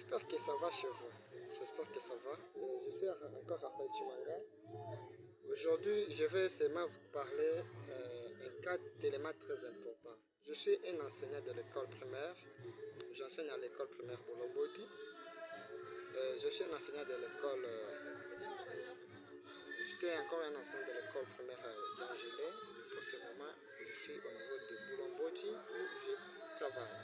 J'espère que ça va chez vous. J'espère que ça va. Je suis encore Raphaël Chimanga. Aujourd'hui, je vais seulement vous parler d'un cas d'élément très important. Je suis un enseignant de l'école primaire. J'enseigne à l'école primaire Bolombodi. Je suis un enseignant de l'école. J'étais encore un enseignant de l'école primaire d'Angélé. Pour ce moment, je suis au niveau de Bolombodi où je travaille.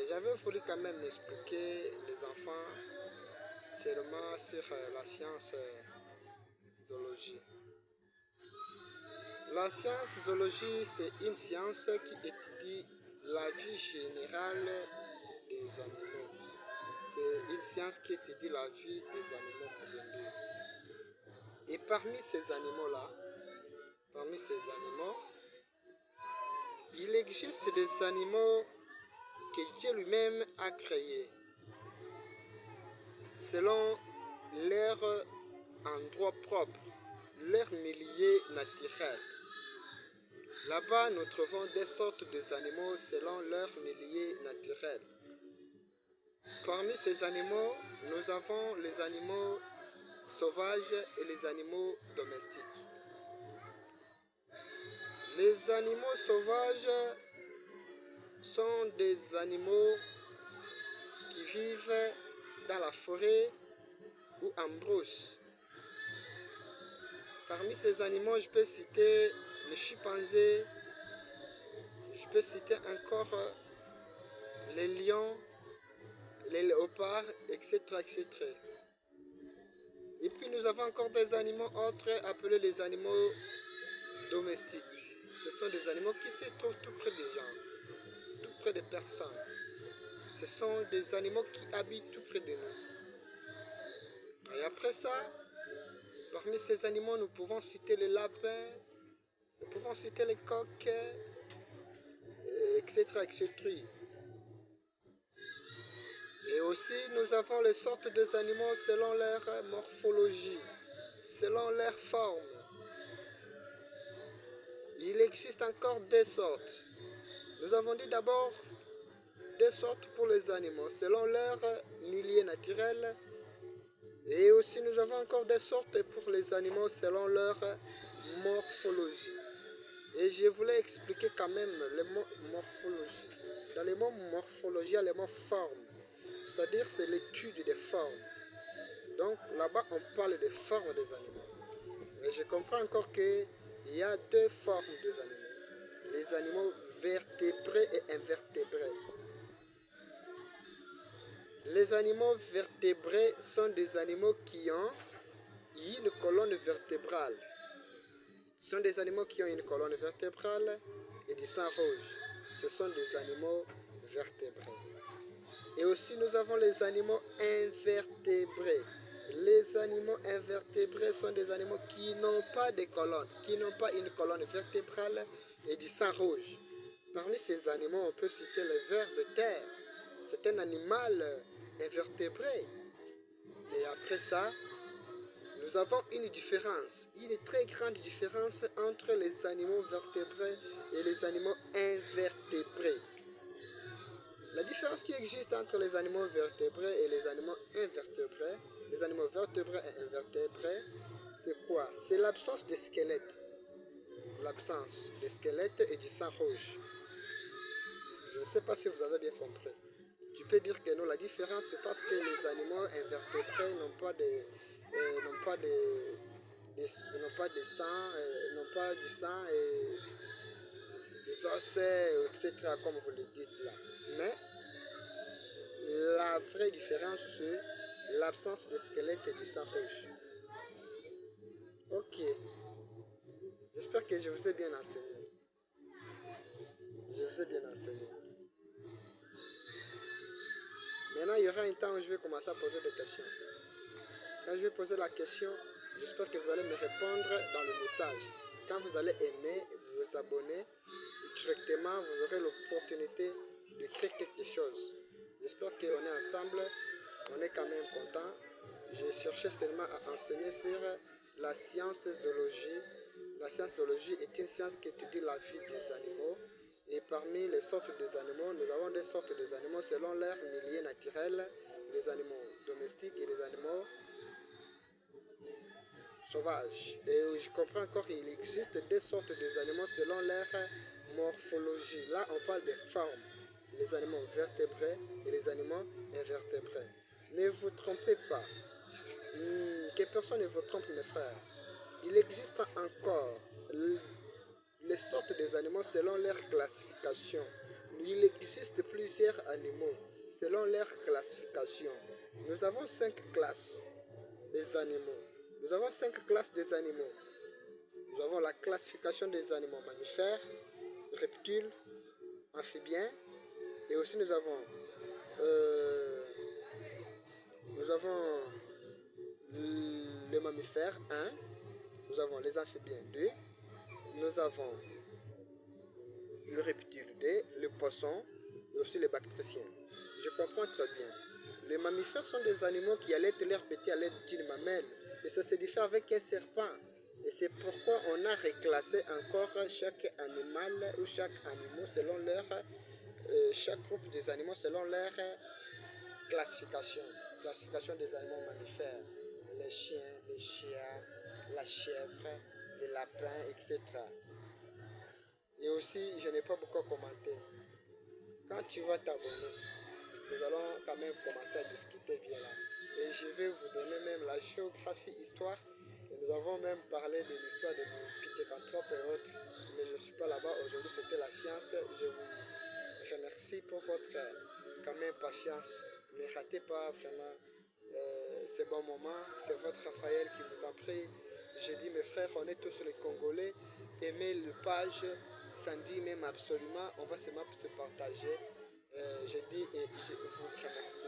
J'avais voulu quand même expliquer les enfants seulement sur la science zoologie. La science zoologie, c'est une science qui étudie la vie générale des animaux. C'est une science qui étudie la vie des animaux colombés. Et parmi ces animaux-là, il existe des animaux que Dieu lui-même a créés selon leur endroit propre, leur milieu naturel. Là-bas, nous trouvons des sortes d'animaux selon leur milieu naturel. Parmi ces animaux, nous avons les animaux sauvages et les animaux domestiques. Les animaux sauvages sont des animaux qui vivent dans la forêt ou en brousse. Parmi ces animaux, je peux citer les chimpanzés, je peux citer encore les lions, les léopards, etc., etc. Et puis nous avons encore des animaux autres appelés les animaux domestiques. Ce sont des animaux qui se trouvent tout près des gens, tout près des personnes. Ce sont des animaux qui habitent tout près de nous. Et après ça, parmi ces animaux, nous pouvons citer les lapins, nous pouvons citer les coqs, etc., etc. Et aussi, nous avons les sortes des animaux selon leur morphologie, selon leur forme. Il existe encore des sortes. Nous avons dit d'abord des sortes pour les animaux, selon leur milieu naturel. Et aussi, nous avons encore des sortes pour les animaux selon leur morphologie. Et je voulais expliquer quand même les mots morphologie. Dans les mots morphologie, il y a les mots forme. C'est-à-dire c'est l'étude des formes. Donc là-bas, on parle des formes des animaux. Mais je comprends encore qu'il y a deux formes des animaux. Les animaux vertébrés et invertébrés. Les animaux vertébrés sont des animaux qui ont une colonne vertébrale. Ce sont des animaux qui ont une colonne vertébrale et du sang rouge. Ce sont des animaux vertébrés. Et aussi nous avons les animaux invertébrés. Les animaux invertébrés sont des animaux qui n'ont pas de colonne, qui n'ont pas une colonne vertébrale et du sang rouge. Parmi ces animaux, on peut citer le ver de terre. C'est un animal invertébré. Et après ça, nous avons une différence, une très grande différence entre les animaux vertébrés et les animaux invertébrés. La différence qui existe entre les animaux vertébrés et les animaux invertébrés, les animaux vertébrés et invertébrés, c'est quoi? C'est l'absence de squelette. L'absence de squelette et du sang rouge. Je ne sais pas si vous avez bien compris. Tu peux dire que non, la différence c'est parce que les animaux invertébrés n'ont pas de sang, n'ont pas du sang et des os, etc., comme vous le dites là. Mais la vraie différence, c'est l'absence de squelette et du sang rouge. Ok. J'espère que je vous ai bien enseigné. Je vous ai bien enseigné. Maintenant, il y aura un temps où je vais commencer à poser des questions. Quand je vais poser la question, j'espère que vous allez me répondre dans le message. Quand vous allez aimer, vous abonner, directement, vous aurez l'opportunité de créer quelque chose. J'espère qu'on est ensemble, on est quand même content. J'ai cherché seulement à enseigner sur la science zoologie. La science zoologie est une science qui étudie la vie des animaux Et parmi les sortes des animaux, nous avons des sortes des animaux selon leur milieu naturel, les animaux domestiques et les animaux sauvages. Et je comprends encore qu'il existe des sortes des animaux selon leur morphologie. Là, on parle des formes, les animaux vertébrés et les animaux invertébrés. Ne vous trompez pas, que personne ne vous trompe, mes frères. Il existe encore les sortes des animaux selon leur classification. Il existe plusieurs animaux selon leur classification. Nous avons 5 classes des animaux. Nous avons 5 classes des animaux. Nous avons la classification des animaux mammifères, reptiles, amphibiens, et aussi euh, nous avons les mammifères 1, nous avons les amphibiens 2, nous avons le reptile 2, le poisson et aussi les bactériens. Je comprends très bien. Les mammifères sont des animaux qui allaitent leurs petits à l'aide d'une mamelle et ça se diffère avec un serpent. Et c'est pourquoi on a reclassé encore chaque animal ou chaque animal selon leur chaque groupe des animaux selon leur classification. Classification des animaux mammifères, les chiens, les chiens, la chèvre, les lapins, etc. Et aussi, je n'ai pas beaucoup commenté. Quand tu vas t'abonner, nous allons quand même commencer à discuter bien là. Et je vais vous donner même la géographie, histoire. Et nous avons même parlé de l'histoire de Pithecanthrope et autres. Mais je ne suis pas là-bas. Aujourd'hui, c'était la science. Je vous remercie pour votre quand même patience. Ne ratez pas vraiment ces bons moments. C'est votre Raphaël qui vous en prie. J'ai dit, mes frères, on est tous les Congolais. Aimez le page. Sandy, même absolument. On va se partager. Je dis et je vous remercie.